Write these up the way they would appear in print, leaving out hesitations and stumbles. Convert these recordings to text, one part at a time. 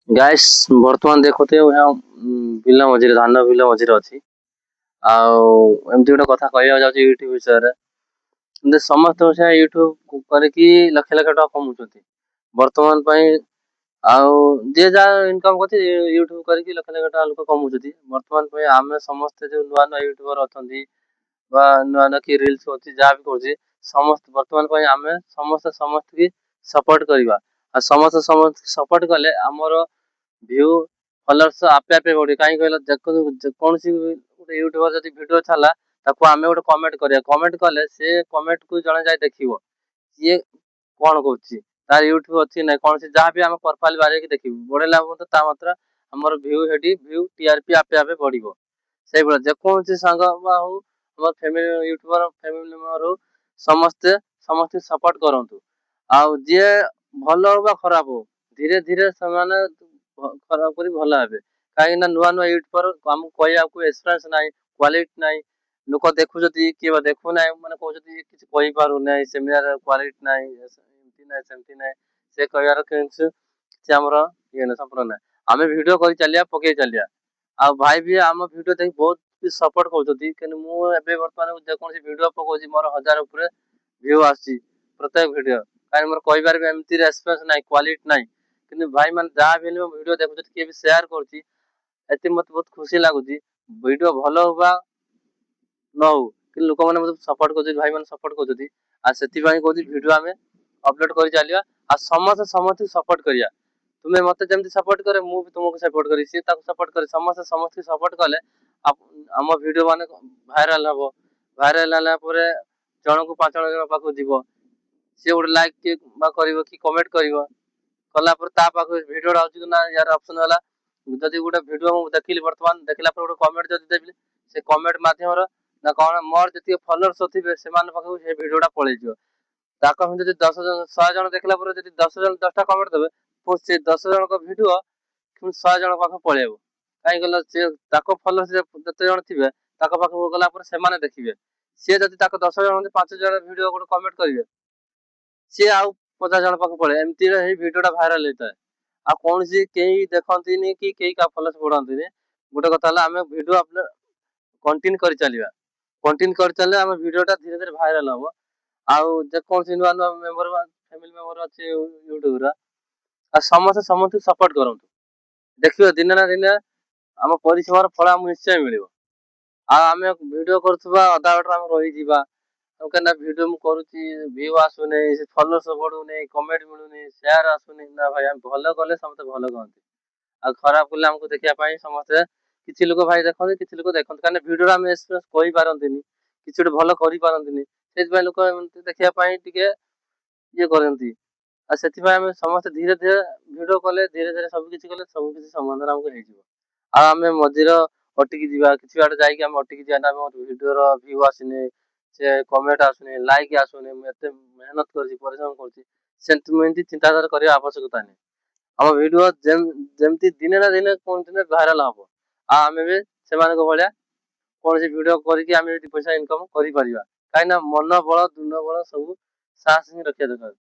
Guys वर्तमान देखते bill मझे धान बिल मझे अच्छी आमती गोटे कथा कह यूट्यूब विषय समस्त यूट्यूब करके लक्ष लक्ष टाँग कमुच बर्तमान जी जहाँ इनकम कर यूट्यूब करके लक्ष लक्ष टाँग लोक कमुच बर्तमान आम समस्ते जो नुआ नुआ यूट्यूबर अच्छा नुआ नुआ कि रिल्स अच्छी जहाँ भी कर समस्त बर्तमान आम समस्त समस्त की सपोर्ट करवा समस्त समस्त सपोर्ट कले आमर भ्यू फॉलोअर्स आपे आपे बढ़े कहीं कहल कौन गोटे यूट्यूबर जब वीडियो छाला आम गोटे कमेंट करिया कमेंट कले से कमेंट को जड़े जाए देखिए सी कौन कौन तार यूट्यूब अच्छी ना कौन सी जहाँ भी आम प्रोफाइल बारे देखिए बढ़ेला ता मात्रा आमर भ्यू हेटी भ्यू टीआरपी आपे आपे बढ़ो से भाई जेकोसी सांग हो फैमिली यूट्यूबर फैमिली मेंबर हो समस्ते समस्त सपोर्ट करंतु आउ जे भल हो खराब हो धीरे धीरे से खराब कर भल हे कहीं नुआ नुआ यूट्यूबर आमको कहू एक्सपीरियंस ना क्वालिटी ना लोक देखुं किए देखु ना मैंने कहते किसी कहींपार ना सेमिनार क्वालिटी ना ना सेमती ना से कहार किसी आमर ये ना संपूर्ण ना आम भिड कर चलिया पकई चलिया आ भाई भी आम भिड देख बहुत सपोर्ट कर मुझे बर्तमान जेकोसी भिड पकाउे मोर 1000 उपर भ्यू आसी प्रत्येक भिडियो कहीं मोर कहींबार एमती रेस्पन्स ना क्वालिटी ना कि भाई मैंने जहाँ भी भिड देखुं किए भी सेयार कर मत बहुत खुशी लगुच भिड भल हुआ न हो कि लोक मैंने मतलब सपोर्ट कर भाई मैंने सपोर्ट कर कहूँ भिड आम अपलोड कर चलिए आ समस्त समस्त सपोर्ट करिया तुम्हें मत जमी सपोर्ट करे मुझे तुमको सपोर्ट करी सी सपोर्ट करे समस्त समस्त सपोर्ट कले आम भिड मान भाइराल हम भाइराल जन को 5 जन पाक जीव सी गोटे लाइक कि कमेंट कर भिडियो ना यार ऑप्शन है जदि गोटे भिडियो देखिली बर्तमान देखला गोटे कमेंट जब देवी से कमेंट मध्यम ना कौन मोर जी फलोअर्स थे से भिडियोटा पलैज जब 10 जन 100 जन देखला 10 जन 10टा कमेंट देवे पुणी से 10 जन भिडियो 100 जन पाख पलैब कहीं गल सी फलोअर्स जिते जन थे पाख गला से देखिए सी जब 10 जन 5 जन भिडियो गोटे कमेंट करेंगे सी आउ 50 जन पाख पड़े एमती भिडियोटा भाइराल होता है आ कौन सी कहीं देखती कि कहीं का फलोअर्स बढ़ती गोटे कथा आम भिड कंटिन्यू कर चलिए कंटिन्यू कर चलिए आम भिडियोटा धीरे धीरे भाइराल हम आउ जेकोसी नुआ नुआ मेंबर फैमिली मेंबर अच्छे यूट्यूबर समस्त समस्त सपोर्ट करूँ देखिए दिने ना दिने आम परिश्रम फल आमको निश्चय मिल आम भिड करुवा अधा बाटर आम रही कहीं भिड मुझे व्यू आसुनी फलोअर्स बढ़ुनी कमेंट मिलूनी शेयर आसुनी ना भाई आम भल कले समस्त भल कहते आ खराब कले आमको देखापी समस्ते किसी लोग भाई देखते किसी लोग देखते कहीं भिडियो आम एक्सपीरियंस कही पारती किसी गोटे भल कर लोक देखापी टे ये करती से समस्त धीरे धीरे भिड कले धीरे धीरे सबकि कले सबकि समाधान आमको आम मझीर अटिकी जा कि बाट जा अटिकी जाना भिडियो व्यू आसनी से कमेंट आसुनी लाइक आसुनी एत मेहनत कर परिश्रम कर चिंताधारा करने आवश्यकता नहीं आम भिडियो जमती दिने ना दिने कौन दिन भाइराल हम आम भी से भाया कौन सी भिडियो करके पैसा इनकम कर कहीं मन बल दुन बल सब साहस रखा दरकार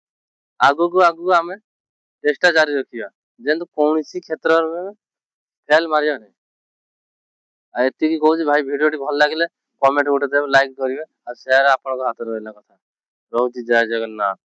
आगु को आगु आम चेष्टा जारी रखा जेहेतु कौन क्षेत्र में फेल मारिया नहीं एति कहूँ भाई भिडियो भल लगे कमेंट गोटे देवे लाइक करेंगे और शेयर आपण हाथ रहा कथा रोच जय जगन्नाथ।